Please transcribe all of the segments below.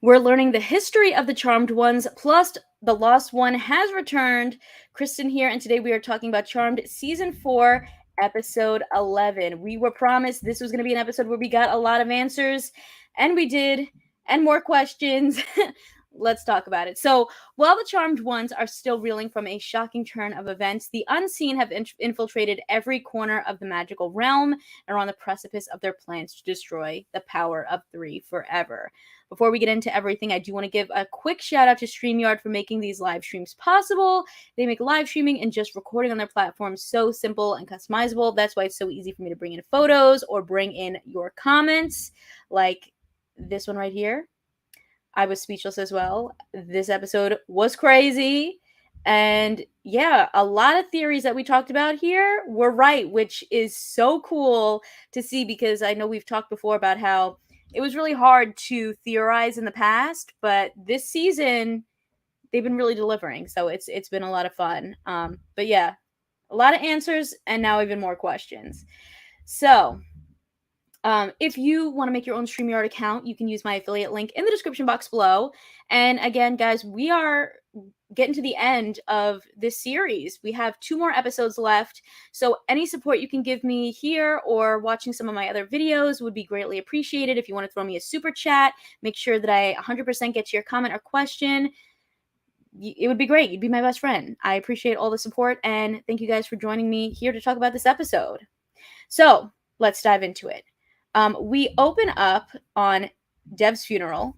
We're learning the history of the Charmed Ones, plus the Lost One has returned. Kristen here, and today we are talking about Charmed Season 4, Episode 11. We were promised this was going to be an episode where we got a lot of answers, and we did, and more questions. Let's talk about it. So, while the Charmed Ones are still reeling from a shocking turn of events, the Unseen have infiltrated every corner of the magical realm and are on the precipice of their plans to destroy the power of 3 forever. Before we get into everything, I do want to give a quick shout out to StreamYard for making these live streams possible. They make live streaming and just recording on their platform so simple and customizable. That's why it's so easy for me to bring in photos or bring in your comments, like this one right here. I was speechless as well. This episode was crazy. And yeah, a lot of theories that we talked about here were right, which is so cool to see, because I know we've talked before about how it was really hard to theorize in the past, but this season they've been really delivering. So it's been a lot of fun. But yeah, a lot of answers and now even more questions. So if you want to make your own StreamYard account, you can use my affiliate link in the description box below. And again, guys, we are getting to the end of this series. We have 2 more episodes left. So any support you can give me here or watching some of my other videos would be greatly appreciated. If you want to throw me a super chat, make sure that I 100% get to your comment or question. It would be great. You'd be my best friend. I appreciate all the support, and thank you guys for joining me here to talk about this episode. So let's dive into it. We open up on Dev's funeral,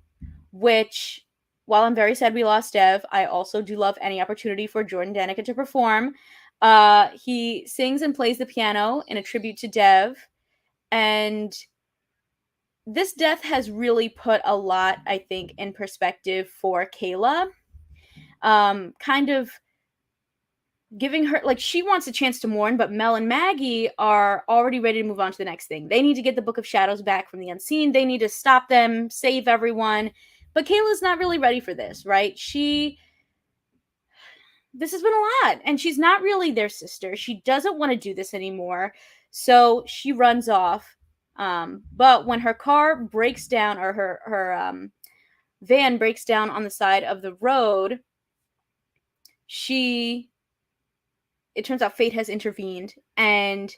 which, while I'm very sad we lost Dev, I also do love any opportunity for Jordan Danica to perform. He sings and plays the piano in a tribute to Dev, and this death has really put a lot, I think, in perspective for Kayla. Kind of giving her, like, she wants a chance to mourn, but Mel and Maggie are already ready to move on to the next thing. They need to get the Book of Shadows back from the Unseen. They need to stop them, save everyone. But Kayla's not really ready for this, right? This has been a lot, and she's not really their sister. She doesn't want to do this anymore, so she runs off. But when her car breaks down, or her van breaks down on the side of the road, it turns out fate has intervened, and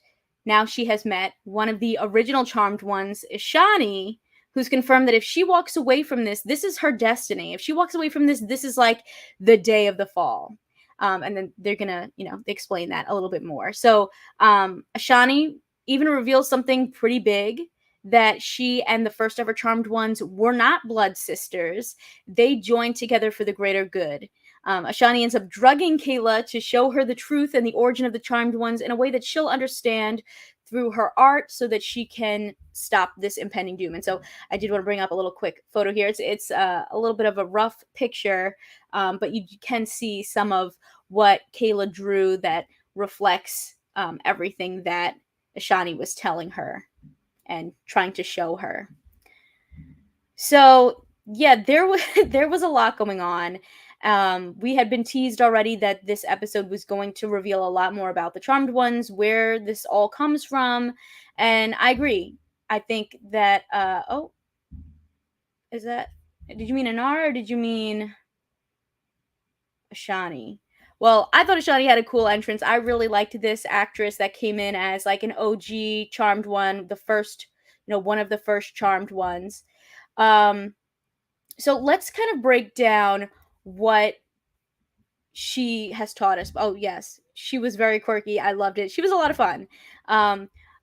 now she has met one of the original Charmed Ones, Ishani, who's confirmed that if she walks away from this, this is her destiny. If she walks away from this, this is like the day of the fall. And then they're gonna, they explain that a little bit more. So Ishani even reveals something pretty big, that she and the first ever Charmed Ones were not blood sisters. They joined together for the greater good. Ishani ends up drugging Kayla to show her the truth and the origin of the Charmed Ones in a way that she'll understand through her art, so that she can stop this impending doom. And so I did want to bring up a little quick photo here. It's a little bit of a rough picture, but you can see some of what Kayla drew that reflects everything that Ishani was telling her and trying to show her. So yeah, there was a lot going on. We had been teased already that this episode was going to reveal a lot more about the Charmed Ones, where this all comes from, and I agree. I think that did you mean Anara or did you mean Ishani? Well, I thought Ishani had a cool entrance. I really liked this actress that came in as like an OG Charmed One, the first, one of the first Charmed Ones. So let's kind of break down what she has taught us. Oh, yes, she was very quirky. I loved it. She was a lot of fun.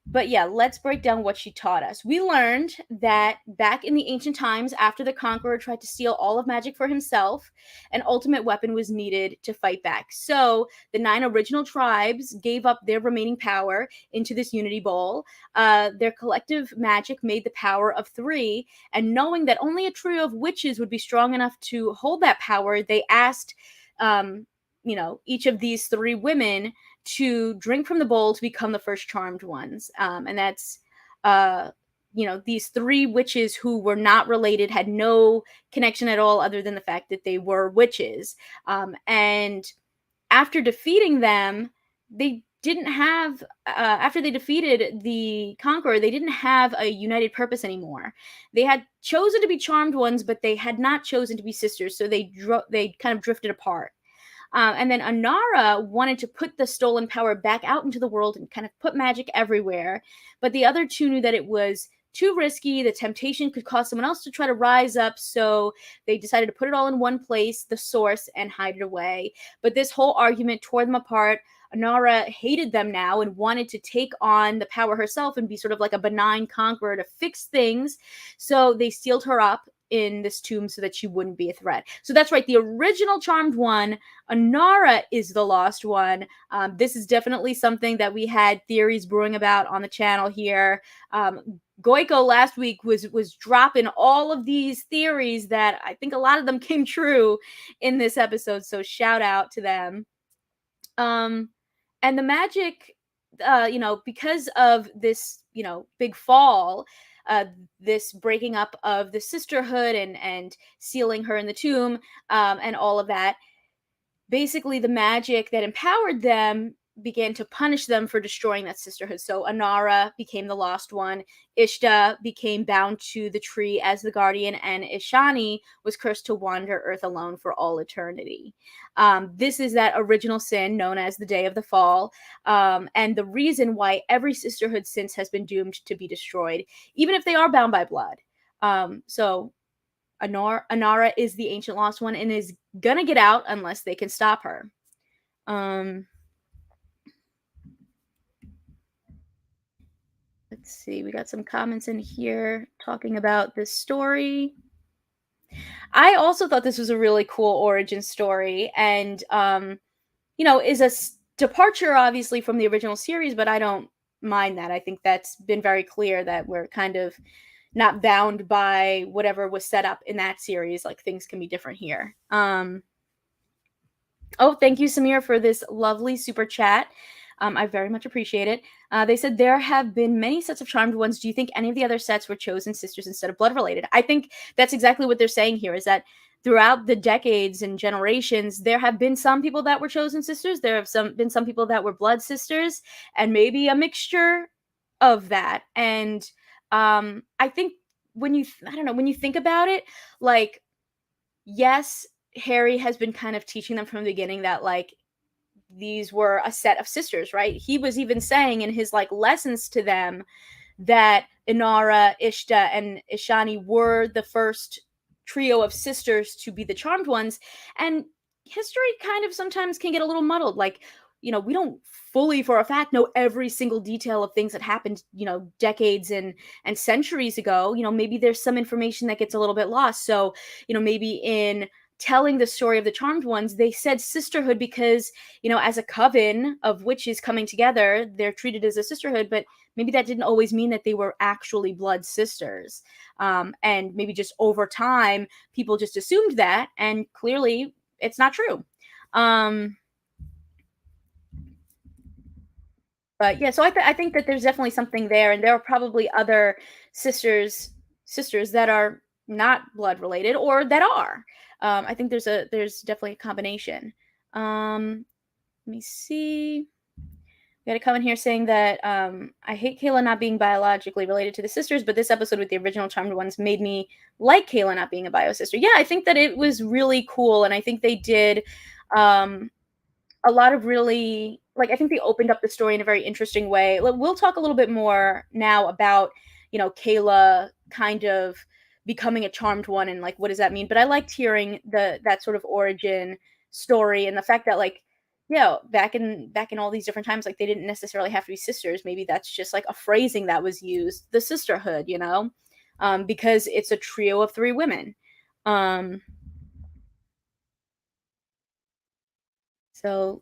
But yeah, let's break down what she taught us. We learned that back in the ancient times, after the Conqueror tried to steal all of magic for himself, an ultimate weapon was needed to fight back. So the 9 original tribes gave up their remaining power into this Unity Bowl. Their collective magic made the power of 3, and knowing that only a trio of witches would be strong enough to hold that power, they asked each of these 3 women to drink from the bowl to become the first Charmed Ones. And that's, these 3 witches who were not related, had no connection at all other than the fact that they were witches. And after defeating them, they didn't have after they defeated the Conqueror, they didn't have a united purpose anymore. They had chosen to be charmed ones, but they had not chosen to be sisters, so they kind of drifted apart. And then Anara wanted to put the stolen power back out into the world and kind of put magic everywhere. But the other two knew that it was too risky. The temptation could cause someone else to try to rise up. So they decided to put it all in one place, the source, and hide it away. But this whole argument tore them apart. Anara hated them now and wanted to take on the power herself and be sort of like a benign conqueror to fix things. So they sealed her up in this tomb so that she wouldn't be a threat. So that's right. The original Charmed one, Anara, is the lost one. This is definitely something that we had theories brewing about on the channel here. Goiko last week was dropping all of these theories that I think a lot of them came true in this episode. So shout out to them. And the magic, because of this, big fall, this breaking up of the sisterhood and sealing her in the tomb, and all of that, basically the magic that empowered them began to punish them for destroying that sisterhood. So Anara became the lost one, Ishta became bound to the tree as the guardian, and Ishani was cursed to wander Earth alone for all eternity. This is that original sin known as the Day of the Fall, and the reason why every sisterhood since has been doomed to be destroyed, even if they are bound by blood. So Anara is the ancient lost one and is gonna get out unless they can stop her. Let's see, we got some comments in here talking about this story. I also thought this was a really cool origin story, and is a departure obviously from the original series, but I don't mind that. I think that's been very clear that we're kind of not bound by whatever was set up in that series. Like, things can be different here. Oh, thank you, Samir, for this lovely super chat. I very much appreciate it. They said there have been many sets of charmed ones. Do you think any of the other sets were chosen sisters instead of blood related? I think that's exactly what they're saying here, is that throughout the decades and generations, there have been some people that were chosen sisters. There have been some people that were blood sisters, and maybe a mixture of that. And I think when you think about it, like, yes, Harry has been kind of teaching them from the beginning that, like, these were a set of sisters, right? He was even saying in his, like, lessons to them that Inara, Ishta, and Ishani were the first trio of sisters to be the charmed ones. And history kind of sometimes can get a little muddled. Like, we don't fully for a fact know every single detail of things that happened, decades and centuries ago. Maybe there's some information that gets a little bit lost. So, maybe in telling the story of the charmed ones, they said sisterhood because, as a coven of witches coming together, they're treated as a sisterhood, but maybe that didn't always mean that they were actually blood sisters. And maybe just over time, people just assumed that, and clearly it's not true. But yeah, so I think that there's definitely something there, and there are probably other sisters that are not blood related or that are. I think there's definitely a combination. Let me see. We got a comment here saying that I hate Kayla not being biologically related to the sisters, but this episode with the original charmed ones made me like Kayla not being a bio sister. Yeah, I think that it was really cool, and I think they did a lot of really, like, I think they opened up the story in a very interesting way. We'll talk a little bit more now about, Kayla kind of becoming a charmed one and, like, what does that mean? But I liked hearing that sort of origin story, and the fact that, like, back in all these different times, like, they didn't necessarily have to be sisters. Maybe that's just like a phrasing that was used, the sisterhood, because it's a trio of three women. So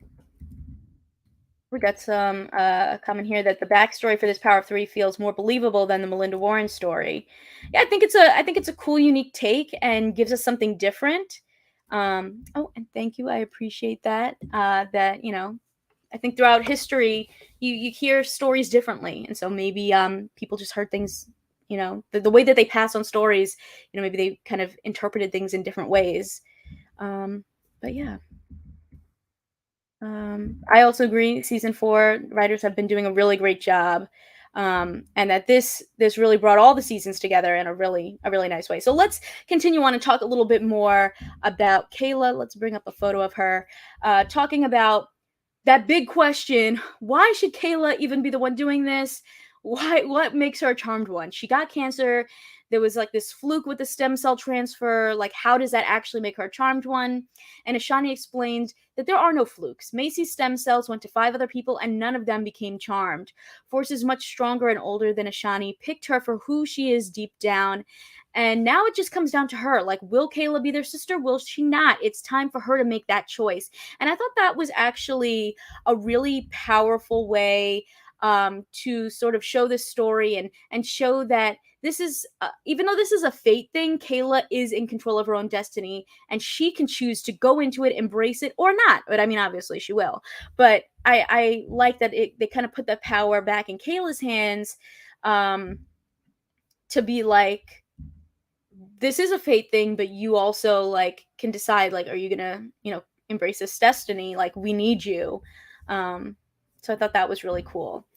we got some comment here that the backstory for this Power of Three feels more believable than the Melinda Warren story. Yeah, I think it's a cool, unique take and gives us something different. Oh, and thank you, I appreciate that. That I think throughout history you hear stories differently, and so maybe people just heard things. The way that they pass on stories, maybe they kind of interpreted things in different ways. But yeah. I also agree. Season 4 writers have been doing a really great job, and that this really brought all the seasons together in a really nice way. So let's continue on and talk a little bit more about Kayla. Let's bring up a photo of her, talking about that big question: why should Kayla even be the one doing this? Why? What makes her a charmed one? She got cancer. There was like this fluke with the stem cell transfer. Like, how does that actually make her a charmed one? And Ashani explained that there are no flukes. Macy's stem cells went to 5 other people, and none of them became charmed. Forces much stronger and older than Ashani picked her for who she is deep down. And now it just comes down to her. Like, will Kayla be their sister? Will she not? It's time for her to make that choice. And I thought that was actually a really powerful way to sort of show this story and show that this is even though this is a fate thing, Kayla is in control of her own destiny, and she can choose to go into it, embrace it, or not. But I mean, obviously she will. But I like that they kind of put the power back in Kayla's hands, um, to be like, this is a fate thing, but you also like can decide, like, are you gonna embrace this destiny? Like, we need you. um so I thought that was really cool.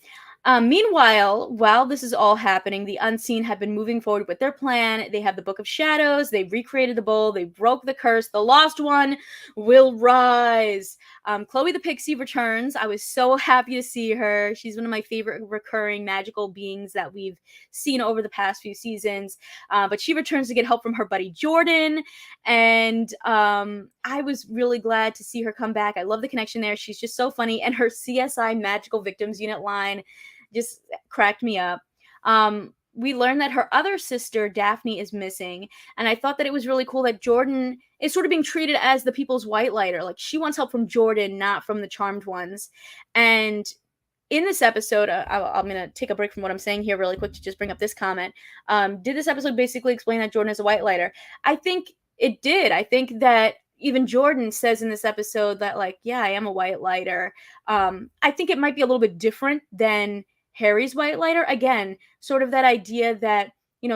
Meanwhile, while this is all happening, the Unseen have been moving forward with their plan. They have the Book of Shadows. They recreated the bowl. They broke the curse. The lost one will rise. Chloe the Pixie returns. I was so happy to see her. She's one of my favorite recurring magical beings that we've seen over the past few seasons. But she returns to get help from her buddy Jordan. And I was really glad to see her come back. I love the connection there. She's just so funny. And her CSI Magical Victims Unit line just cracked me up. We learned that her other sister, Daphne, is missing. And I thought that it was really cool that Jordan is sort of being treated as the people's white lighter. Like, she wants help from Jordan, not from the charmed ones. And in this episode, I'm going to take a break from what I'm saying here really quick to just bring up this comment. Did this episode basically explain that Jordan is a white lighter? I think it did. I think that even Jordan says in this episode that, like, yeah, I am a white lighter. I think it might be a little bit different than Harry's white lighter. Again, sort of that idea that,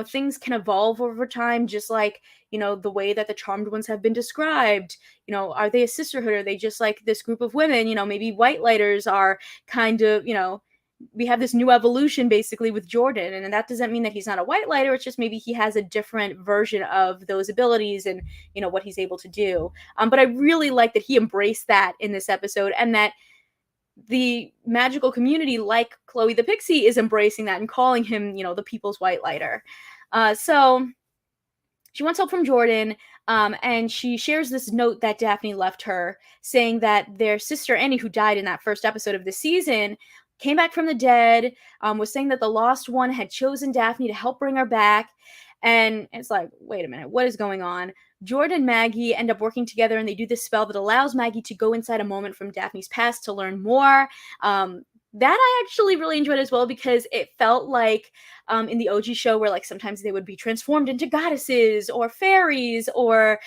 things can evolve over time, just like, the way that the charmed ones have been described. Are they a sisterhood? Are they just like this group of women? Maybe white lighters are kind of, we have this new evolution basically with Jordan, and that doesn't mean that he's not a white lighter. It's just maybe he has a different version of those abilities and what he's able to do. But I really like that he embraced that in this episode, and that the magical community, like Chloe the Pixie, is embracing that and calling him, the people's white lighter. So she wants help from Jordan, and she shares this note that Daphne left her, saying that their sister Annie, who died in that first episode of the season, came back from the dead, was saying that the lost one had chosen Daphne to help bring her back. And it's like, wait a minute, what is going on? Jordan and Maggie end up working together, and they do this spell that allows Maggie to go inside a moment from Daphne's past to learn more. That I actually really enjoyed as well, because it felt like in the OG show where, like, sometimes they would be transformed into goddesses or fairies or,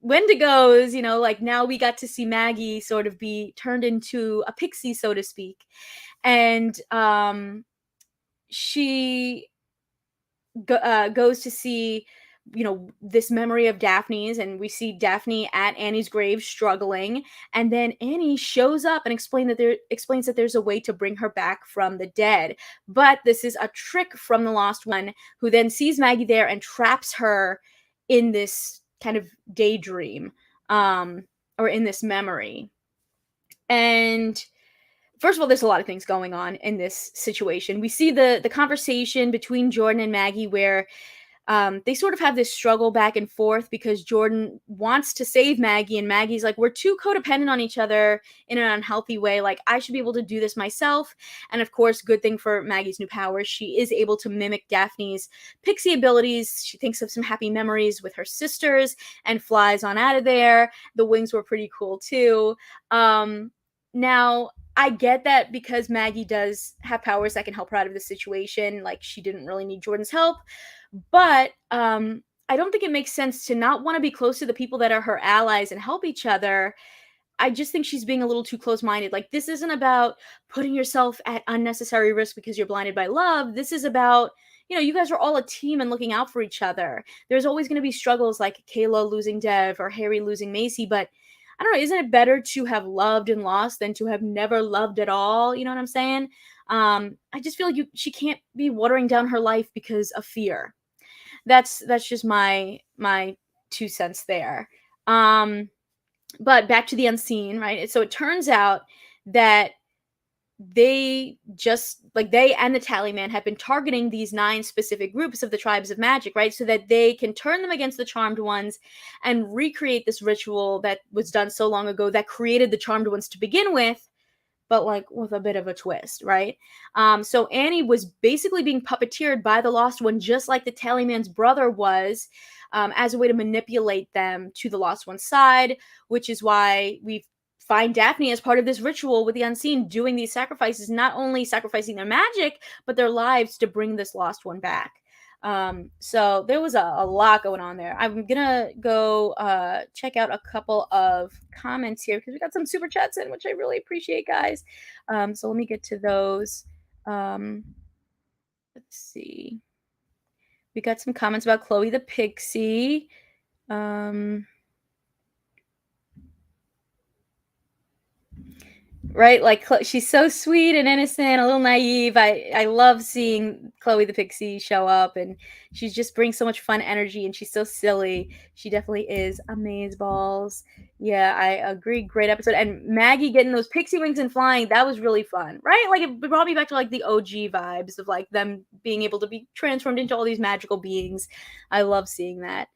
Wendigos, like, now we got to see Maggie sort of be turned into a pixie, so to speak. And she goes to see this memory of Daphne's, and we see Daphne at Annie's grave struggling, and then Annie shows up and explains that there's a way to bring her back from the dead, but this is a trick from the lost one, who then sees Maggie there and traps her in this kind of daydream, or in this memory. And first of all, there's a lot of things going on in this situation. We see the conversation between Jordan and Maggie, where they sort of have this struggle back and forth, because Jordan wants to save Maggie, and Maggie's like, we're too codependent on each other in an unhealthy way. Like, I should be able to do this myself. And of course, good thing for Maggie's new powers, she is able to mimic Daphne's pixie abilities. She thinks of some happy memories with her sisters and flies on out of there. The wings were pretty cool too. Now, I get that because Maggie does have powers that can help her out of this situation. Like, she didn't really need Jordan's help. But I don't think it makes sense to not want to be close to the people that are her allies and help each other. I just think she's being a little too close-minded. Like, this isn't about putting yourself at unnecessary risk because you're blinded by love. This is about, you guys are all a team and looking out for each other. There's always going to be struggles like Kayla losing Dev or Harry losing Macy, but I don't know, isn't it better to have loved and lost than to have never loved at all? You know what I'm saying? I just feel like she can't be watering down her life because of fear. That's just my 2 cents there. Um, but back to the unseen, right? So it turns out that they just like they and the tally man have been targeting these 9 specific groups of the tribes of magic, right, so that they can turn them against the charmed ones and recreate this ritual that was done so long ago that created the charmed ones to begin with, but like with a bit of a twist, right? So Annie was basically being puppeteered by the Lost One, just like the Tallyman's brother was, as a way to manipulate them to the Lost One's side, which is why we find Daphne as part of this ritual with the unseen, doing these sacrifices, not only sacrificing their magic, but their lives to bring this Lost One back. So there was a lot going on there. I'm gonna go check out a couple of comments here because we got some super chats in, which I really appreciate, guys. So let me get to those. Let's see. We got some comments about Chloe the Pixie. Right, like she's so sweet and innocent, a little naive. I love seeing Chloe the Pixie show up, and she just brings so much fun energy, and she's so silly. She definitely is amazeballs. Yeah, I agree. Great episode. And Maggie getting those pixie wings and flying, that was really fun, right? Like it brought me back to like the OG vibes of like them being able to be transformed into all these magical beings. I love seeing that.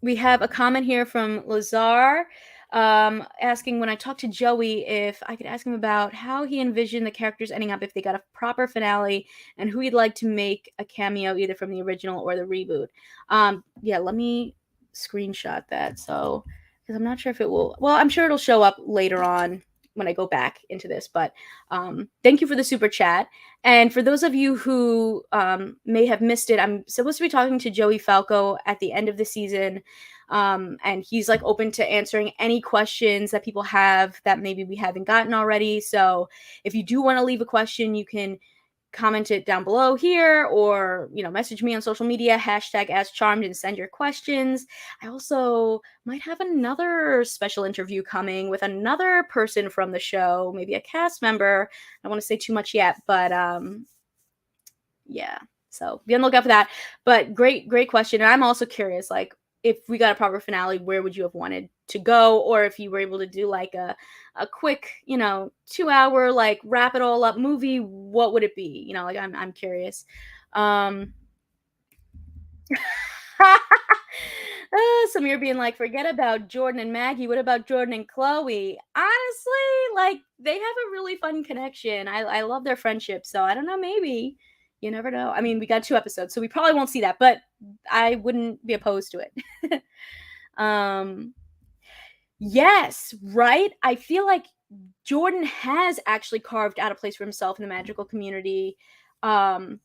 We have a comment here from Lazar, asking when I talked to Joey if I could ask him about how he envisioned the characters ending up if they got a proper finale, and who he'd like to make a cameo either from the original or the reboot. Yeah, let me screenshot that. So, because I'm not sure if it will. Well, I'm sure it'll show up later on when I go back into this. But thank you for the super chat. And for those of you who may have missed it, I'm supposed to be talking to Joey Falco at the end of the season. And he's like open to answering any questions that people have that maybe we haven't gotten already. So if you do want to leave a question, you can comment it down below here, or message me on social media, #AskCharmed, and send your questions. I also might have another special interview coming with another person from the show, maybe a cast member. I don't want to say too much yet, but yeah, so be on the lookout for that. But great question. And I'm also curious, like, if we got a proper finale, where would you have wanted to go? Or if you were able to do like a quick, 2-hour, like wrap it all up movie, what would it be? Like I'm curious. Samir being like, forget about Jordan and Maggie. What about Jordan and Chloe? Honestly, like they have a really fun connection. I love their friendship. So I don't know, maybe. You never know. I mean, we got 2 episodes, so we probably won't see that, but I wouldn't be opposed to it. Yes, right? I feel like Jordan has actually carved out a place for himself in the magical community. Even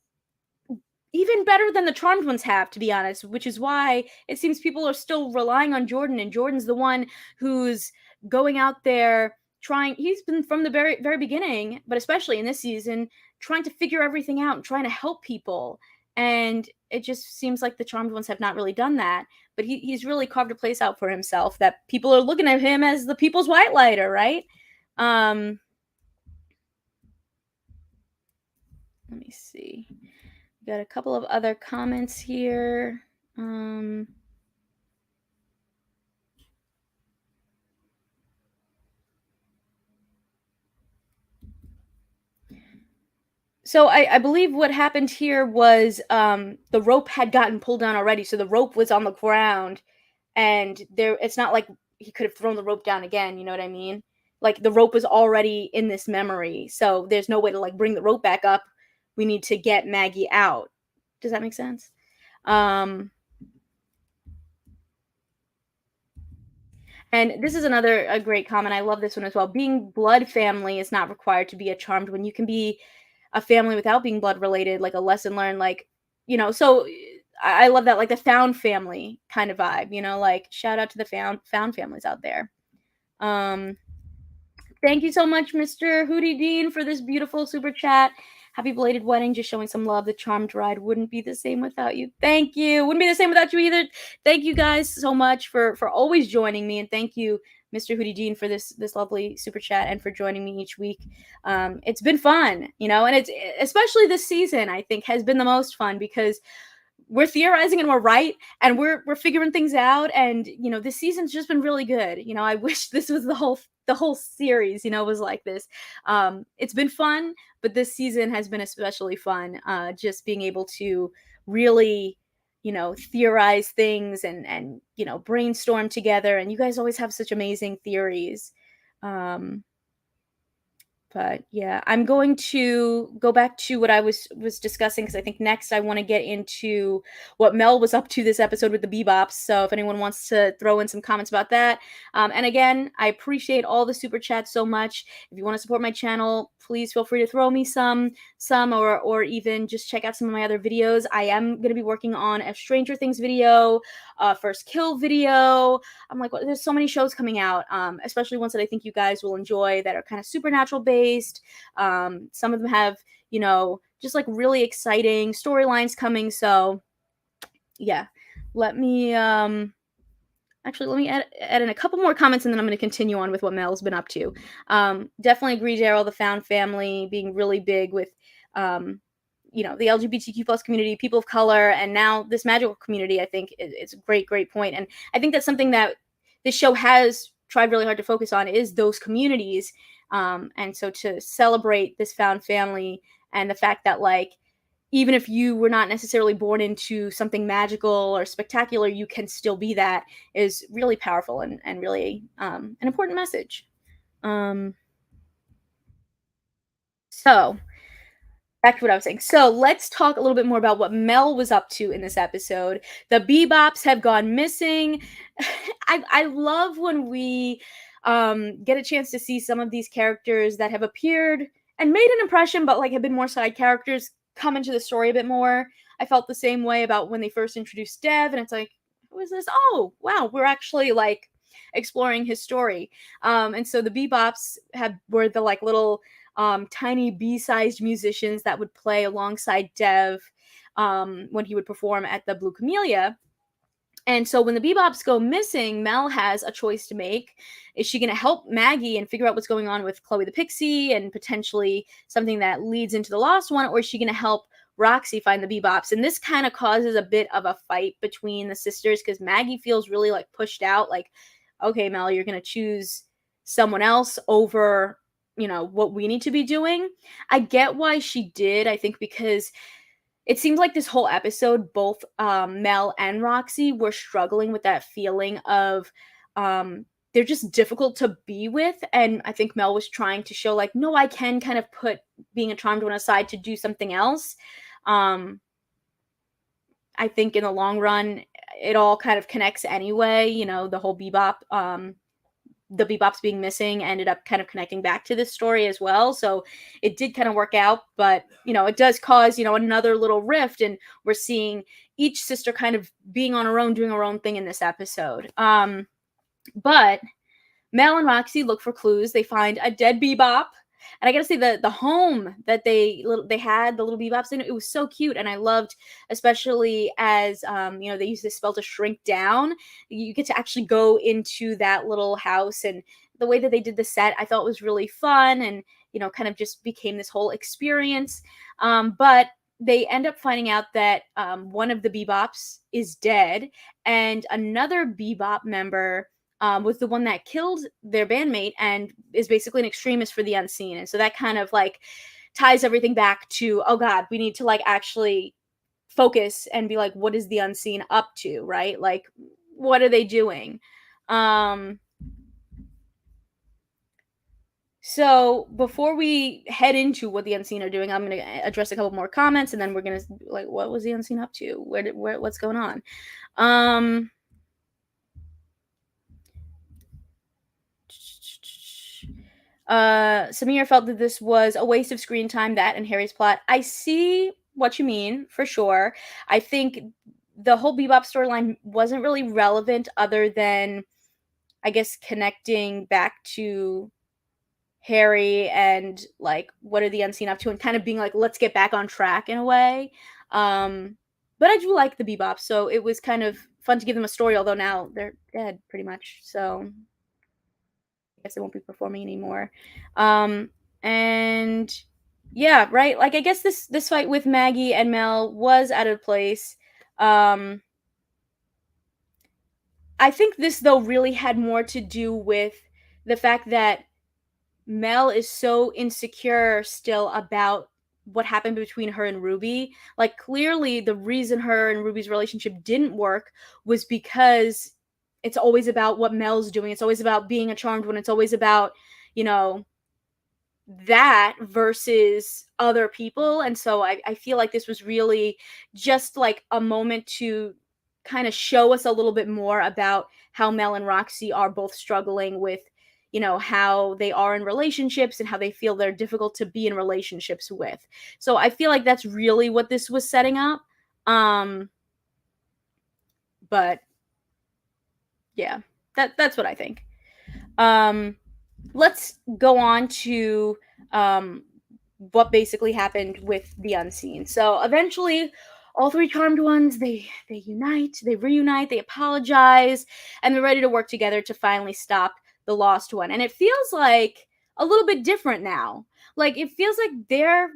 better than the charmed ones have, to be honest, which is why it seems people are still relying on Jordan, and Jordan's the one who's going out there trying. He's been from the very very beginning, but especially in this season, trying to figure everything out and trying to help people. And it just seems like the charmed ones have not really done that, but he's really carved a place out for himself that people are looking at him as the people's white lighter, right? Let me see. Got a couple of other comments here. So I believe what happened here was the rope had gotten pulled down already, so the rope was on the ground, and it's not like he could have thrown the rope down again. You know what I mean? Like the rope was already in this memory, so there's no way to like bring the rope back up. We need to get Maggie out. Does that make sense? And this is a great comment. I love this one as well. Being blood family is not required to be a charmed one. You can be a family without being blood related, like a lesson learned, like, so I love that, like the found family kind of vibe, like shout out to the found families out there. Thank you so much, Mr. Hootie Dean, for this beautiful super chat. Happy belated wedding, just showing some love. The Charmed ride wouldn't be the same without you. Thank you. Wouldn't be the same without you either. Thank you guys so much for always joining me, and thank you, Mr. Hootie Jean, for this lovely super chat and for joining me each week. It's been fun, and it's especially this season, I think, has been the most fun because we're theorizing and we're right, and we're figuring things out, and this season's just been really good. I wish this was the whole series was like this. It's been fun, but this season has been especially fun, just being able to really theorize things and brainstorm together, and you guys always have such amazing theories. But yeah, I'm going to go back to what I was discussing, because I think next I want to get into what Mel was up to this episode with the Bebops. So if anyone wants to throw in some comments about that, and again, I appreciate all the super chats so much. If you want to support my channel, please feel free to throw me some, or even just check out some of my other videos. I am going to be working on a Stranger Things video, First Kill video. I'm like, there's so many shows coming out, especially ones that I think you guys will enjoy that are kind of supernatural based. Some of them have, just like really exciting storylines coming. So yeah, let me add in a couple more comments, and then I'm going to continue on with what Mel's been up to. Definitely agree, Daryl, the found family being really big with, the LGBTQ plus community, people of color, and now this magical community. I think it's a great point. And I think that's something that this show has tried really hard to focus on, is those communities. And so to celebrate this found family and the fact that, like, even if you were not necessarily born into something magical or spectacular, you can still be that, is really powerful and really an important message. So back to what I was saying. So let's talk a little bit more about what Mel was up to in this episode. The Bebops have gone missing. I love when we get a chance to see some of these characters that have appeared and made an impression, but like have been more side characters, come into the story a bit more. I felt the same way about when they first introduced Dev, and it's like, who is this? Oh, wow, we're actually like exploring his story. And so the Bebops were the like little tiny B-sized musicians that would play alongside Dev when he would perform at the Blue Camellia. And so when the Bebops go missing, Mel has a choice to make. Is she going to help Maggie and figure out what's going on with Chloe the Pixie and potentially something that leads into the Lost One, or is she going to help Roxy find the Bebops? And this kind of causes a bit of a fight between the sisters, because Maggie feels really like pushed out, like, okay, Mel, you're going to choose someone else over what we need to be doing. I get why she did, I think, because it seems like this whole episode, both Mel and Roxy were struggling with that feeling of they're just difficult to be with. And I think Mel was trying to show, like, no, I can kind of put being a charmed one aside to do something else. I think in the long run, it all kind of connects anyway. The whole the Bebops being missing ended up kind of connecting back to this story as well. So it did kind of work out, but it does cause, another little rift, and we're seeing each sister kind of being on her own, doing her own thing in this episode. But Mel and Roxy look for clues. They find a dead Bebop. And I gotta say, the home that they had the little Bebops in, it was so cute, and I loved, especially as they use this spell to shrink down. You get to actually go into that little house, and the way that they did the set, I thought was really fun, and kind of just became this whole experience. But they end up finding out that one of the Bebops is dead, and another Bebop member was the one that killed their bandmate and is basically an extremist for the unseen. And so that kind of like ties everything back to, oh God, we need to like actually focus and be like, what is the unseen up to, right? Like, what are they doing? So before we head into what the unseen are doing, I'm going to address a couple more comments, and then we're going to like, what was the unseen up to? What's going on? Samir felt that this was a waste of screen time, that and Harry's plot. I see what you mean, for sure. I think the whole Bebop storyline wasn't really relevant, other than, I guess, connecting back to Harry and like what are the unseen up to, and kind of being like, let's get back on track in a way. Um, but I do like the Bebop, so it was kind of fun to give them a story. Although now they're dead pretty much, so I guess they won't be performing anymore. Um, and yeah, right. Like I guess this fight with Maggie and Mel was out of place. Um, I think this though really had more to do with the fact that Mel is so insecure still about what happened between her and Ruby. Like clearly the reason her and Ruby's relationship didn't work was because it's always about what Mel's doing. It's always about being a charmed one. It's always about, you know, that versus other people. And so I feel like this was really just like a moment to kind of show us a little bit more about how Mel and Roxy are both struggling with, you know, how they are in relationships and how they feel they're difficult to be in relationships with. So I feel like that's really what this was setting up. Um but yeah, that's what I think. Um let's go on to um, what basically happened with the unseen. So eventually, all three charmed ones they unite, they reunite, they apologize, and they're ready to work together to finally stop the lost one. And it feels like a little bit different now. Like it feels like they're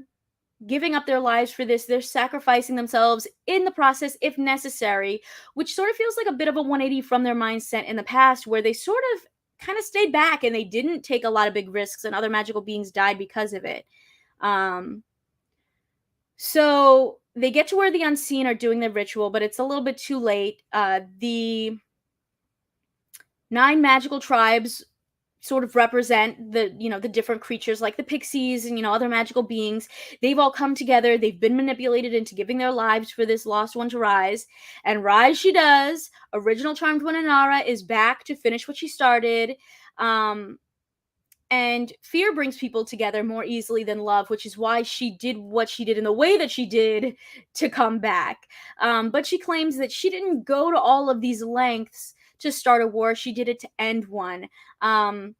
giving up their lives for this. They're sacrificing themselves in the process if necessary, which sort of feels like a bit of a 180 from their mindset in the past, where they sort of kind of stayed back and they didn't take a lot of big risks, and other magical beings died because of it. Um, so they get to where the unseen are doing the ritual, but it's a little bit too late. The 9 magical tribes sort of represent the, you know, the different creatures like the pixies and, you know, other magical beings. They've all come together. They've been manipulated into giving their lives for this lost one to rise, and rise she does. Original charmed one Inara is back to finish what she started. um and fear brings people together more easily than love, which is why she did what she did in the way that she did to come back. But she claims that she didn't go to all of these lengths to start a war, she did it to end one. um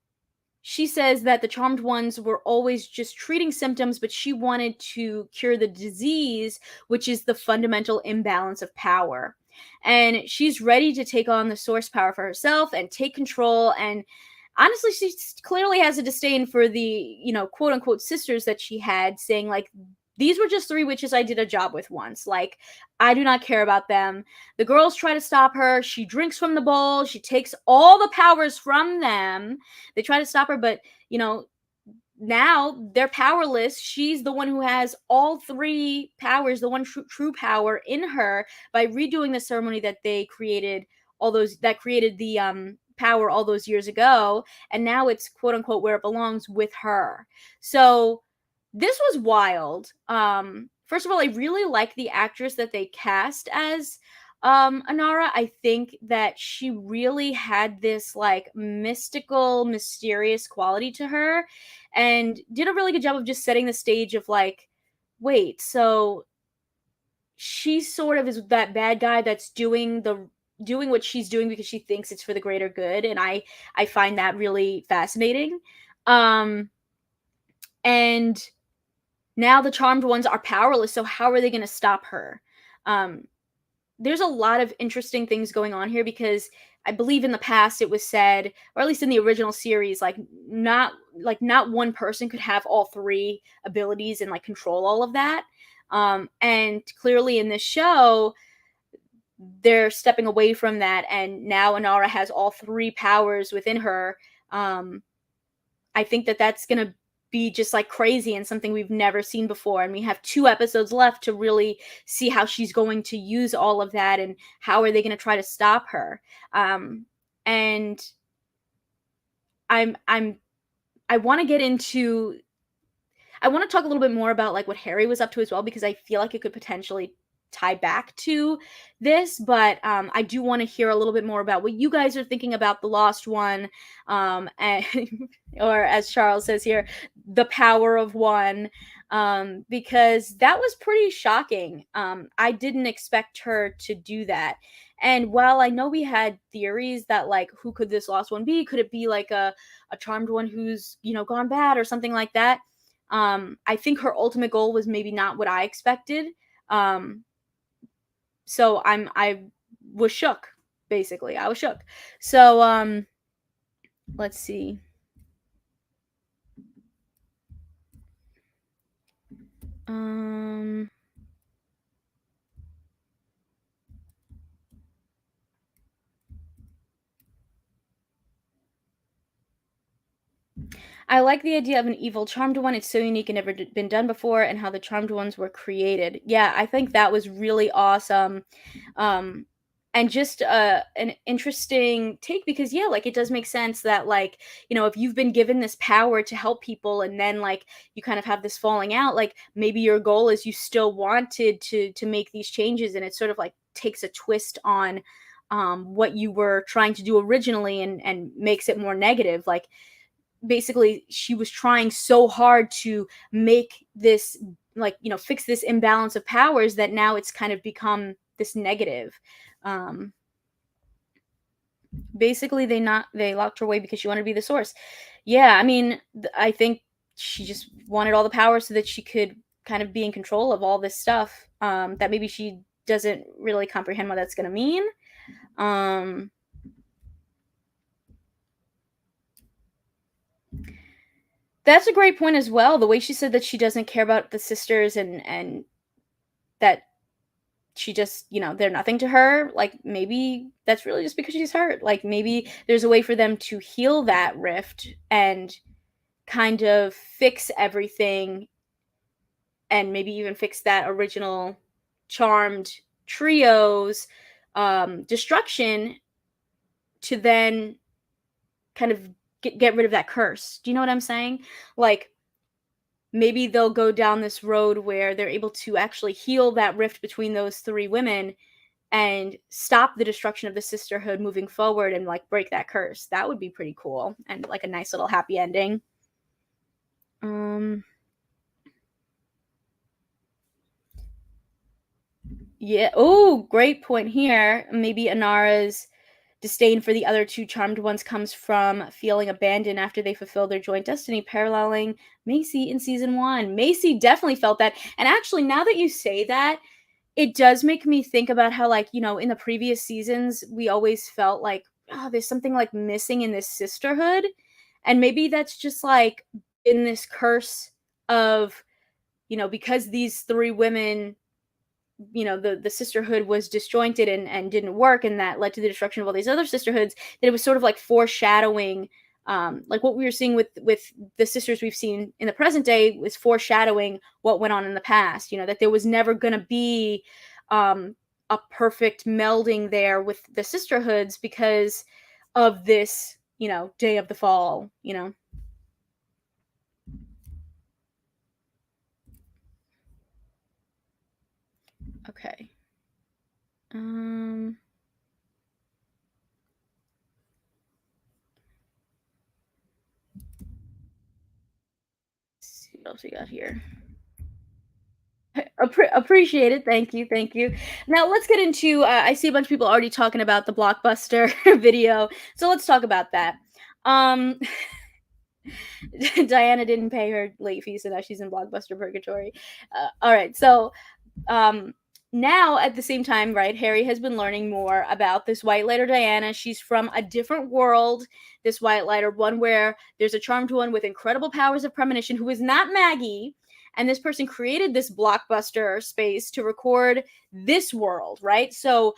she says that the charmed ones were always just treating symptoms, but she wanted to cure the disease, which is the fundamental imbalance of power. And she's ready to take on the source power for herself and take control. And honestly, she clearly has a disdain for the, you know, quote unquote sisters that she had, saying, like, these were just 3 witches I did a job with once. Like, I do not care about them. The girls try to stop her. She drinks from the bowl. She takes all the powers from them. They try to stop her, but, you know, now they're powerless. She's the one who has all 3 powers, the one true power in her, by redoing the ceremony that they created, all those that created the power all those years ago, and now it's quote unquote where it belongs, with her. So this was wild. First of all, I really like the actress that they cast as Anara. I think that she really had this like mystical, mysterious quality to her, and did a really good job of just setting the stage of like, wait, so she sort of is that bad guy that's doing what she's doing because she thinks it's for the greater good, and I find that really fascinating. Um and now the charmed ones are powerless, so how are they going to stop her? um there's a lot of interesting things going on here, because I believe in the past it was said, or at least in the original series, not one person could have all 3 abilities and like control all of that. And clearly in this show, they're stepping away from that, and now Inara has all 3 powers within her. Um, I think that that's gonna be just like crazy and something we've never seen before. And we have 2 episodes left to really see how she's going to use all of that, and how are they going to try to stop her. And I'm I want to get into I want to talk a little bit more about like what Harry was up to as well, because I feel like it could potentially tie back to this, but I do want to hear a little bit more about what you guys are thinking about the Lost One, and or as Charles says here, the power of one, because that was pretty shocking. I didn't expect her to do that. And while I know we had theories that like who could this Lost One be? Could it be like a charmed one who's, gone bad or something like that? I think her ultimate goal was maybe not what I expected. Um, so I was shook, basically. I was shook. So let's see. Um I like the idea of an evil charmed one. It's so unique and never been done before, and how the charmed ones were created. Yeah, I think that was really awesome. Um, and just an interesting take because, yeah, like it does make sense that, like, if you've been given this power to help people and then, like, you kind of have this falling out, like, maybe your goal is you still wanted to make these changes, and it sort of like takes a twist on what you were trying to do originally and makes it more negative. Like, basically she was trying so hard to make this, like, fix this imbalance of powers, that now it's kind of become this negative. um Basically they locked her away because she wanted to be the source. Yeah, I mean, I think she just wanted all the power so that she could kind of be in control of all this stuff, that maybe she doesn't really comprehend what that's going to mean. um that's a great point as well, the way she said that she doesn't care about the sisters, and that she just, they're nothing to her. Like, maybe that's really just because she's hurt. Like, maybe there's a way for them to heal that rift and kind of fix everything, and maybe even fix that original charmed trio's destruction, to then kind of get rid of that curse. Do you know what I'm saying? Like, maybe they'll go down this road where they're able to actually heal that rift between those three women and stop the destruction of the sisterhood moving forward, and like break that curse. That would be pretty cool and like a nice little happy ending. Um yeah. Oh, great point here. Maybe Anara's disdain for the other two charmed ones comes from feeling abandoned after they fulfill their joint destiny, paralleling Macy in season 1. Macy definitely felt that. And actually, now that you say that, it does make me think about how, like, in the previous seasons, we always felt like, oh, there's something like missing in this sisterhood. And maybe that's just like in this curse of, because these three women, the sisterhood was disjointed and didn't work, and that led to the destruction of all these other sisterhoods, that it was sort of like foreshadowing, like what we were seeing with the sisters we've seen in the present day was foreshadowing what went on in the past. That there was never going to be a perfect melding there with the sisterhoods because of this, day of the fall. Okay. um let's see what else we got here. Appreciate it. Thank you. Thank you. Now let's get into. I see a bunch of people already talking about the blockbuster video, so let's talk about that. Um, Diana didn't pay her late fee, so now she's in blockbuster purgatory. All right, so um, now at the same time, right, Harry has been learning more about this white lighter Diana. She's from a different world. This white lighter, one where there's a charmed one with incredible powers of premonition, who is not Maggie. And this person created this blockbuster space to record this world, right? So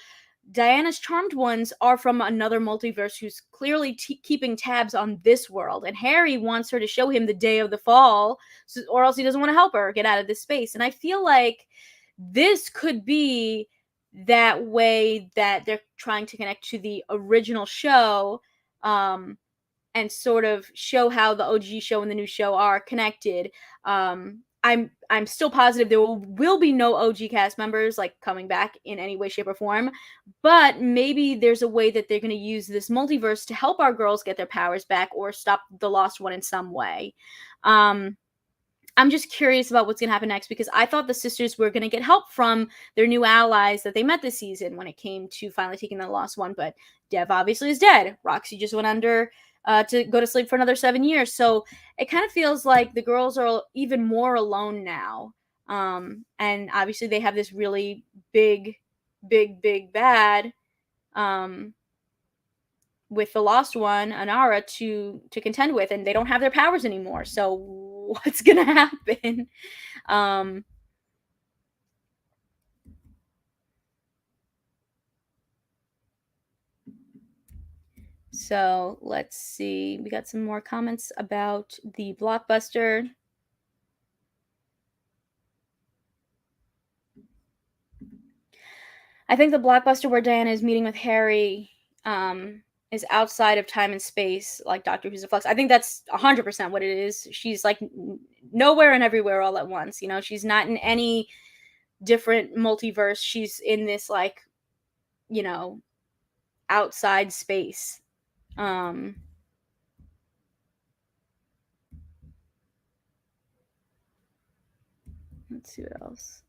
Diana's charmed ones are from another multiverse who's clearly keeping tabs on this world. And Harry wants her to show him the day of the fall, or else he doesn't want to help her get out of this space. And I feel like this could be that way that they're trying to connect to the original show, and sort of show how the OG show and the new show are connected. I'm still positive there will be no OG cast members like coming back in any way, shape, or form. But maybe there's a way that they're going to use this multiverse to help our girls get their powers back or stop the lost one in some way. Um, I'm just curious about what's going to happen next because I thought the sisters were going to get help from their new allies that they met this season when it came to finally taking the lost one. But Dev obviously is dead. Roxy just went under to go to sleep for another 7 years. So it kind of feels like the girls are even more alone now. And obviously they have this really big, big bad um, with the lost one, Anara, to contend with, and they don't have their powers anymore. So what's gonna happen? Um, so let's see. We got some more comments about the blockbuster. I think the blockbuster where Diana is meeting with Harry is outside of time and space, like Doctor Who's a Flux. I think that's 100% what it is. She's like nowhere and everywhere all at once. You know, she's not in any different multiverse. She's in this like, you know, outside space. Um, let's see what else.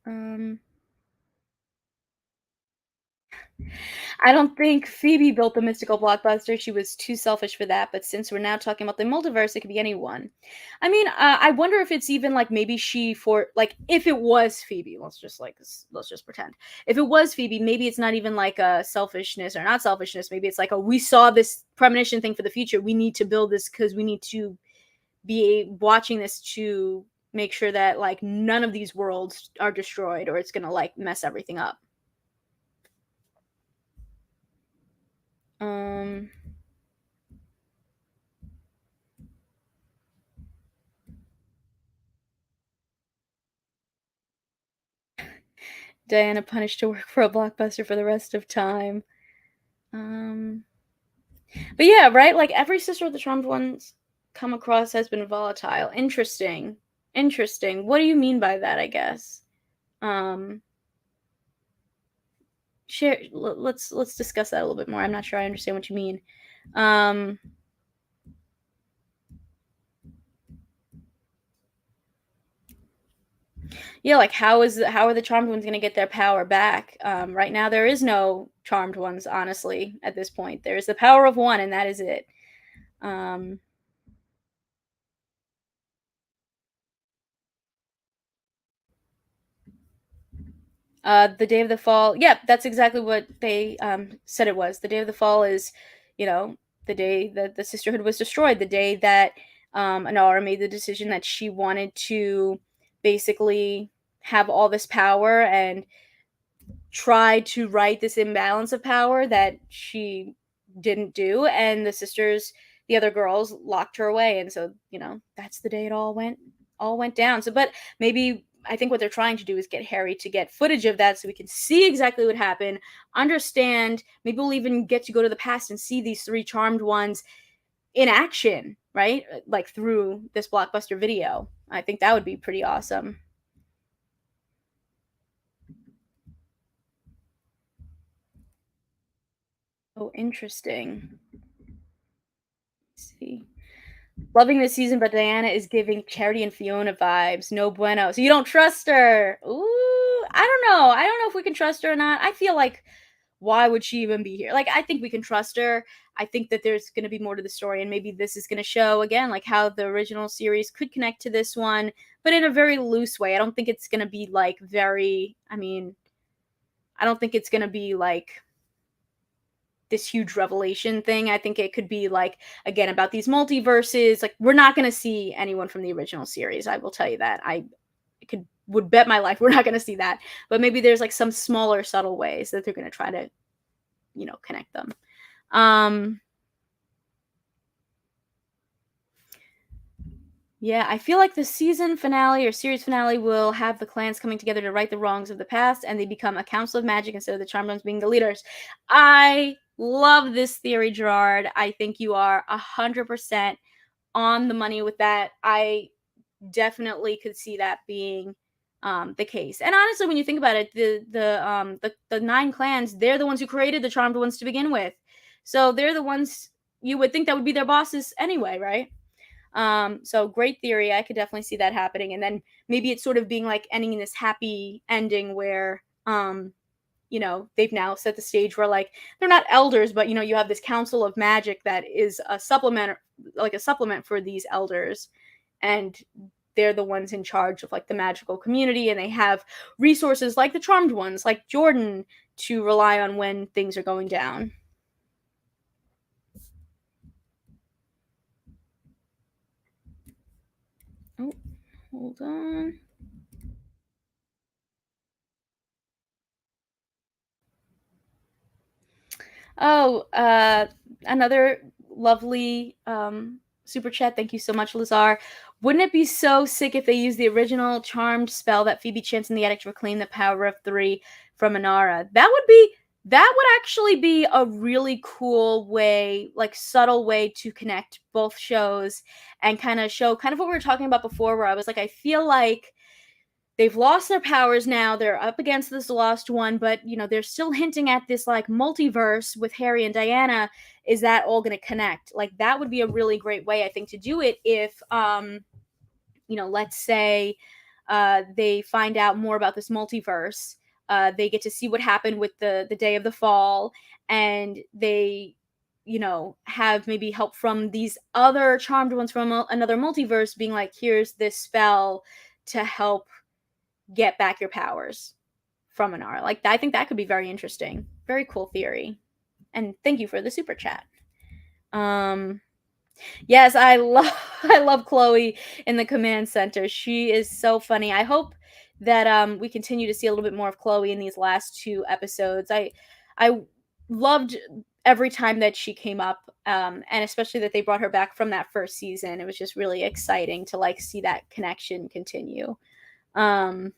I don't think Phoebe built the mystical blockbuster. She was too selfish for that. But since we're now talking about the multiverse, it could be anyone. I mean, I wonder if it's even like maybe she for like if it was Phoebe. Let's just pretend if it was Phoebe. Maybe it's not even like a selfishness or not selfishness. Maybe it's like a we saw this premonition thing for the future. We need to build this because we need to be watching this to make sure that like none of these worlds are destroyed or it's gonna like mess everything up. Um, Diana punished to work for a blockbuster for the rest of time. Um, but yeah, right? Like every sister of the Charmed ones come across has been volatile. Interesting. Interesting. What do you mean by that, I guess? Um, let's discuss that a little bit more. I'm not sure I understand what you mean. Um, yeah, like how are the charmed ones going to get their power back? Right now there is no charmed ones, honestly, at this point. There's the power of one and that is it. Um, the day of the fall. Yeah, that's exactly what they said it was. The day of the fall is, you know, the day that the sisterhood was destroyed. The day that Anara made the decision that she wanted to basically have all this power and try to right this imbalance of power that she didn't do, and the sisters, the other girls, locked her away, and so that's the day it all went down. So, but maybe I think what they're trying to do is get Harry to get footage of that so we can see exactly what happened, understand. Maybe we'll even get to go to the past and see these three charmed ones in action, right? Like through this blockbuster video. I think that would be pretty awesome. Oh, interesting. Let's see. Loving this season, but Diana is giving Charity and Fiona vibes. No bueno. So you don't trust her. Ooh, I don't know. I don't know if we can trust her or not. I feel like why would she even be here? Like I think we can trust her. I think that there's going to be more to the story and maybe this is going to show again like how the original series could connect to this one, but in a very loose way. I don't think it's going to be like I don't think it's going to be like this huge revelation thing. I think it could be like again about these multiverses. Like we're not going to see anyone from the original series. I will tell you that. I could would bet my life we're not going to see that. But maybe there's like some smaller subtle ways that they're going to try to connect them. Um Yeah, I feel like the season finale or series finale will have the clans coming together to right the wrongs of the past and they become a council of magic instead of the charmed ones being the leaders. I love this theory, Gerard. I think you are 100% on the money with that. I definitely could see that being the case. And honestly, when you think about it, the nine clans, they're the ones who created the charmed ones to begin with. So they're the ones you would think that would be their bosses anyway, right? So great theory. I could definitely see that happening. And then maybe it's sort of being like ending in this happy ending where they've now set the stage where like they're not elders, but you have this council of magic that is a supplement, like a supplement for these elders, and they're the ones in charge of like the magical community, and they have resources like the charmed ones, like Jordan, to rely on when things are going down. Oh, hold on. Oh, another lovely super chat. Thank you so much, Lazar. Wouldn't it be so sick if they used the original charmed spell that Phoebe chants in the attic to reclaim the power of three from Inara? That would actually be a really cool way, like subtle way to connect both shows and kind of show kind of what we were talking about before, where I was like, I feel like they've lost their powers now. They're up against this lost one, but they're still hinting at this like multiverse with Harry and Diana. Is that all going to connect? Like that would be a really great way, I think, to do it if let's say they find out more about this multiverse. They get to see what happened with the day of the fall, and they have maybe help from these other charmed ones from another multiverse being like, here's this spell to help get back your powers from an R. Like I think that could be very interesting. Very cool theory. And thank you for the super chat. Yes, I love I love Chloe in the command center. She is so funny. I hope that we continue to see a little bit more of Chloe in these last two episodes. I loved every time that she came up, and especially that they brought her back from that first season. It was just really exciting to like see that connection continue. I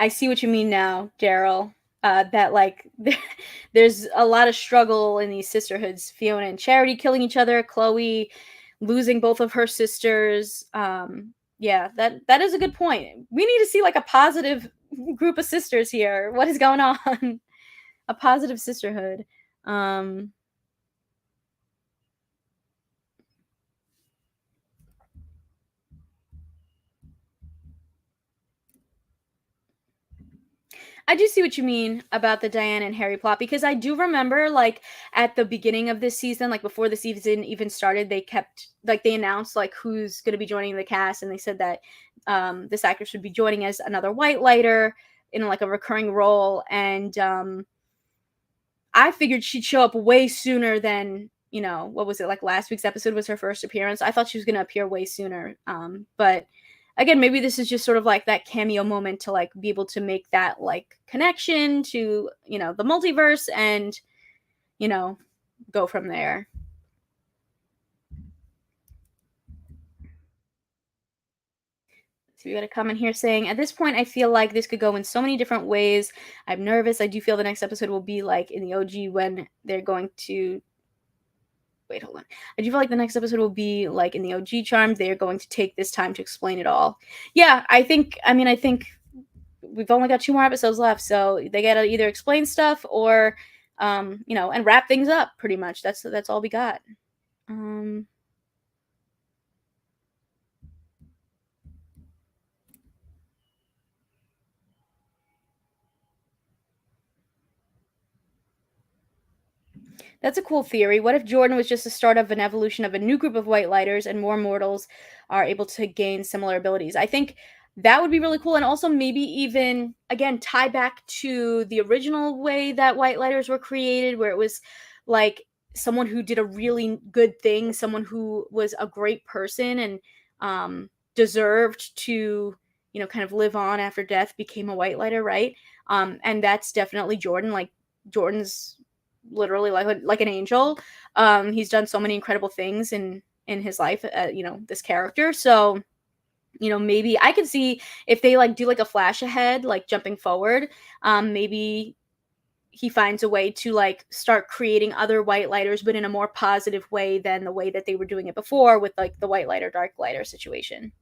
see what you mean now, Daryl. That like there's a lot of struggle in these sisterhoods. Fiona and Charity killing each other, Chloe losing both of her sisters. Yeah, that is a good point. We need to see like a positive group of sisters here. What is going on? A positive sisterhood. I do see what you mean about the Diana and Harry plot, because I do remember like at the beginning of this season, like before the season even started, they kept like they announced like who's going to be joining the cast, and they said that this actress would be joining as another white lighter in like a recurring role, and I figured she'd show up way sooner than what was it, like last week's episode was her first appearance. I thought she was going to appear way sooner, but again, maybe this is just sort of like that cameo moment to like be able to make that like connection to the multiverse and go from there. So we got a comment here saying, at this point, I feel like this could go in so many different ways. I'm nervous. I do feel the next episode will be like in the OG when they're going to. Wait, hold on. I do feel like the next episode will be like in the OG Charmed. They are going to take this time to explain it all. Yeah, I think we've only got two more episodes left, so they gotta either explain stuff or, and wrap things up. Pretty much, that's all we got. That's a cool theory. What if Jordan was just the start of an evolution of a new group of white lighters and more mortals are able to gain similar abilities? I think that would be really cool. And also maybe even, again, tie back to the original way that white lighters were created, where it was like someone who did a really good thing, someone who was a great person and deserved to, kind of live on after death, became a white lighter, right? And that's definitely Jordan. Like, Jordan's literally like an angel. He's done so many incredible things in his life, this character. So maybe I could see if they like do like a flash ahead, like jumping forward, maybe he finds a way to like start creating other white lighters, but in a more positive way than the way that they were doing it before with like the white lighter, dark lighter situation.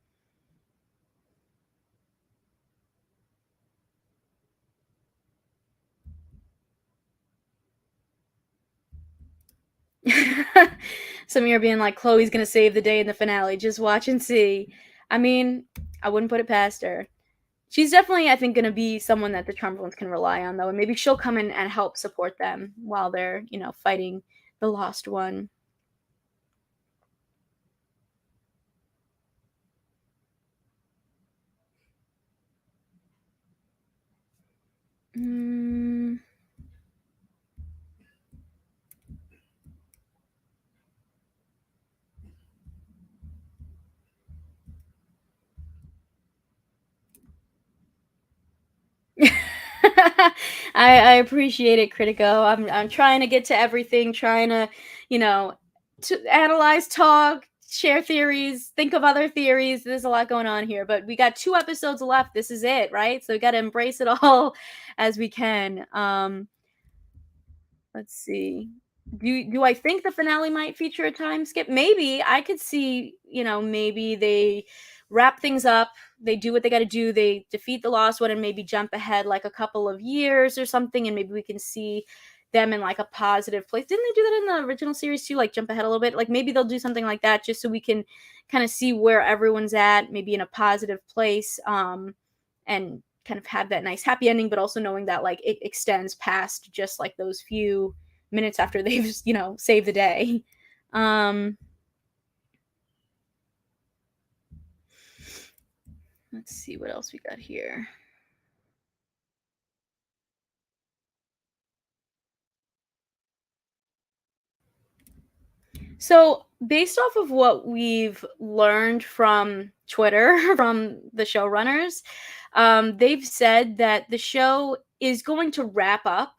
Some of you are being like, Chloe's gonna save the day in the finale. Just watch and see. I mean, I wouldn't put it past her. She's definitely, I think, gonna be someone that the Charmed ones can rely on, though, and maybe she'll come in and help support them while they're, fighting the lost one. Mm. I appreciate it, Critico. I'm trying to get to everything, trying to, you know, to analyze, talk, share theories, think of other theories. There's a lot going on here, but we got 2 episodes left. This is it, right? So we got to embrace it all as we can. Let's see. Do I think the finale might feature a time skip? Maybe. I could see, maybe they wrap things up, they do what they got to do, they defeat the lost one and maybe jump ahead like a couple of years or something, and maybe we can see them in like a positive place. Didn't they do that in the original series too? Like jump ahead a little bit. Like maybe they'll do something like that just so we can kind of see where everyone's at, maybe in a positive place. And kind of have that nice happy ending, but also knowing that like it extends past just like those few minutes after they've saved the day. um let's see what else we got here. So based off of what we've learned from Twitter from the showrunners, they've said that the show is going to wrap up.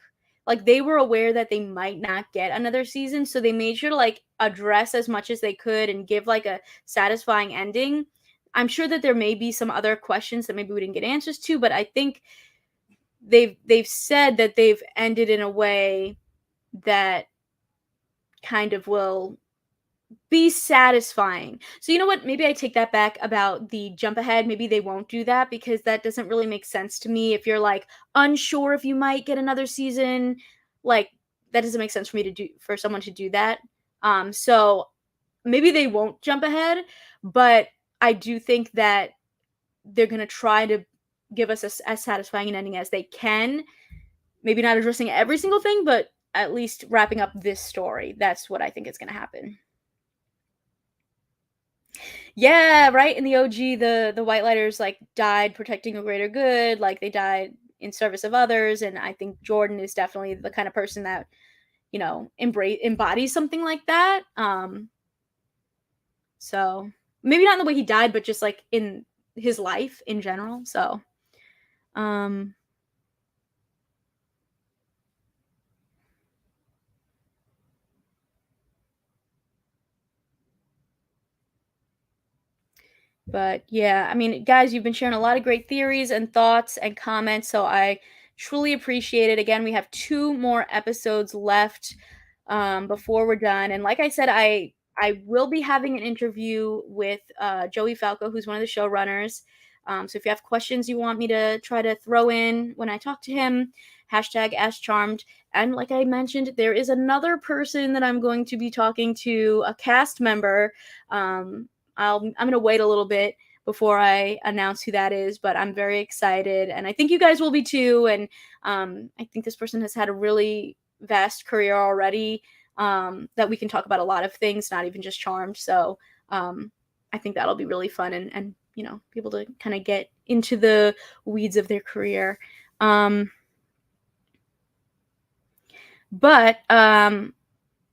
Like they were aware that they might not get another season, so they made sure to like address as much as they could and give like a satisfying ending. I'm sure that there may be some other questions that maybe we didn't get answers to, but I think they've said that they've ended in a way that kind of will be satisfying. So you know what? Maybe I take that back about the jump ahead. Maybe they won't do that because that doesn't really make sense to me. If you're like unsure if you might get another season, like that doesn't make sense for me to do for someone to do that. So maybe they won't jump ahead, but I do think that they're gonna try to give us as satisfying an ending as they can. Maybe not addressing every single thing, but at least wrapping up this story. That's what I think is gonna happen. Yeah, right. In the OG, the White Lighters like died protecting a greater good, like they died in service of others, and I think Jordan is definitely the kind of person that embrace embodies something like that. So maybe not in the way he died, but just like in his life in general. So, um, But yeah, I mean, guys, you've been sharing a lot of great theories and thoughts and comments, so I truly appreciate it. Again, we have 2 more episodes left before we're done, and like I said, I will be having an interview with Joey Falco, who's one of the showrunners. So if you have questions you want me to try to throw in when I talk to him, hashtag Ask Charmed. And like I mentioned, there is another person that I'm going to be talking to, a cast member. I'm gonna wait a little bit before I announce who that is, but I'm very excited, and I think you guys will be too. And I think this person has had a really vast career already, that we can talk about a lot of things, not even just Charmed. So I think that'll be really fun, and be able to kind of get into the weeds of their career. Um, but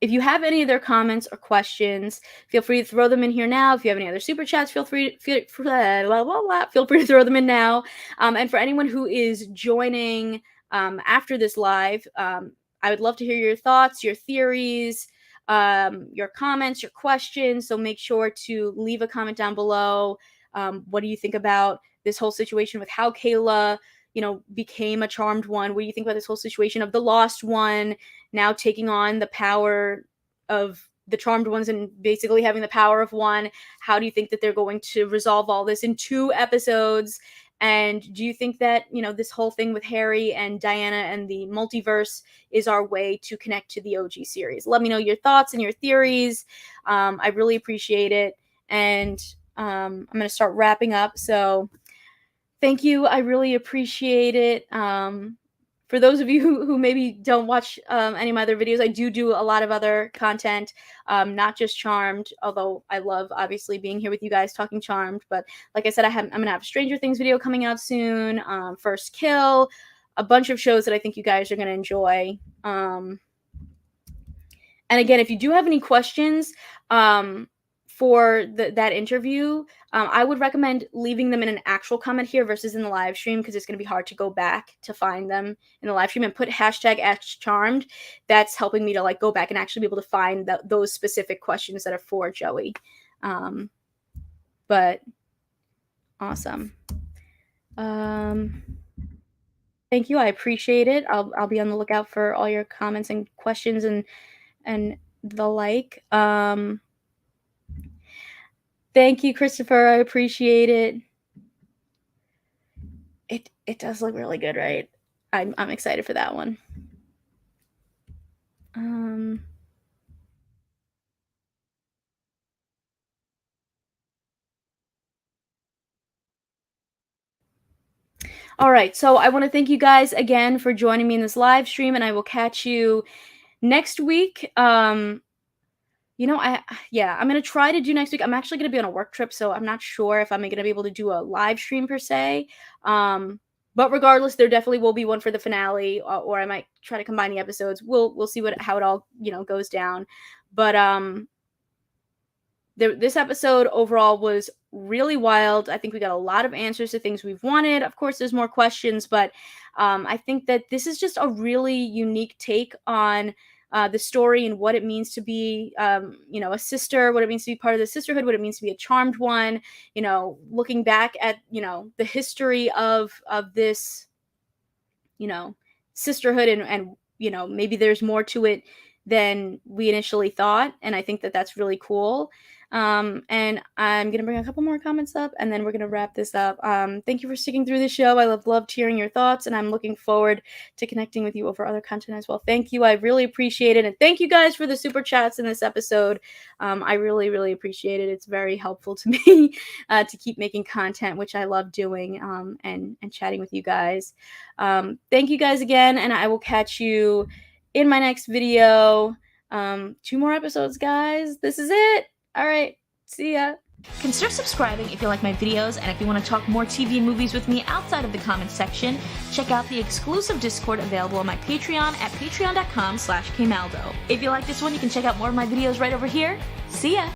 if you have any other comments or questions, feel free to throw them in here now. If you have any other super chats, feel free to throw them in now. And for anyone who is joining after this live, I would love to hear your thoughts, your theories, your comments, your questions. So make sure to leave a comment down below. What do you think about this whole situation with how Kayla became a charmed one. What do you think about this whole situation of the lost one now taking on the power of the charmed ones and basically having the power of one? How do you think that they're going to resolve all this in 2 episodes? And do you think that, this whole thing with Harry and Diana and the multiverse is our way to connect to the OG series? Let me know your thoughts and your theories. I really appreciate it. And I'm going to start wrapping up. So thank you. I really appreciate it. For those of you who maybe don't watch any of my other videos, I do a lot of other content, not just Charmed, although I love, obviously, being here with you guys talking Charmed. But like I said, I'm going to have a Stranger Things video coming out soon, First Kill, a bunch of shows that I think you guys are going to enjoy. And again, if you do have any questions for that interview, I would recommend leaving them in an actual comment here versus in the live stream, because it's going to be hard to go back to find them in the live stream, and put #XCharmed. That's helping me to go back and actually be able to find those specific questions that are for Joey. But awesome. Thank you. I appreciate it. I'll be on the lookout for all your comments and questions and the like. Thank you, Christopher. I appreciate it. It does look really good, right? I'm excited for that one. All right, so I want to thank you guys again for joining me in this live stream, and I will catch you next week. I'm going to try to do next week. I'm actually going to be on a work trip, so I'm not sure if I'm going to be able to do a live stream per se. But regardless, there definitely will be one for the finale, or I might try to combine the episodes. We'll see how it all, goes down. But this episode overall was really wild. I think we got a lot of answers to things we've wanted. Of course, there's more questions, but I think that this is just a really unique take on the story and what it means to be, a sister, what it means to be part of the sisterhood, what it means to be a charmed one, looking back at, the history of this, sisterhood and maybe there's more to it than we initially thought. And I think that that's really cool. And I'm going to bring a couple more comments up, and then we're going to wrap this up. Thank you for sticking through the show. I loved hearing your thoughts, and I'm looking forward to connecting with you over other content as well. Thank you. I really appreciate it. And thank you guys for the super chats in this episode. I really, really appreciate it. It's very helpful to me to keep making content, which I love doing, and chatting with you guys. Thank you guys again, and I will catch you in my next video. 2 more episodes, guys. This is it. All right, see ya. Consider subscribing if you like my videos, and if you want to talk more TV and movies with me outside of the comments section, check out the exclusive Discord available on my Patreon at patreon.com/kmaldo. If you like this one, you can check out more of my videos right over here. See ya!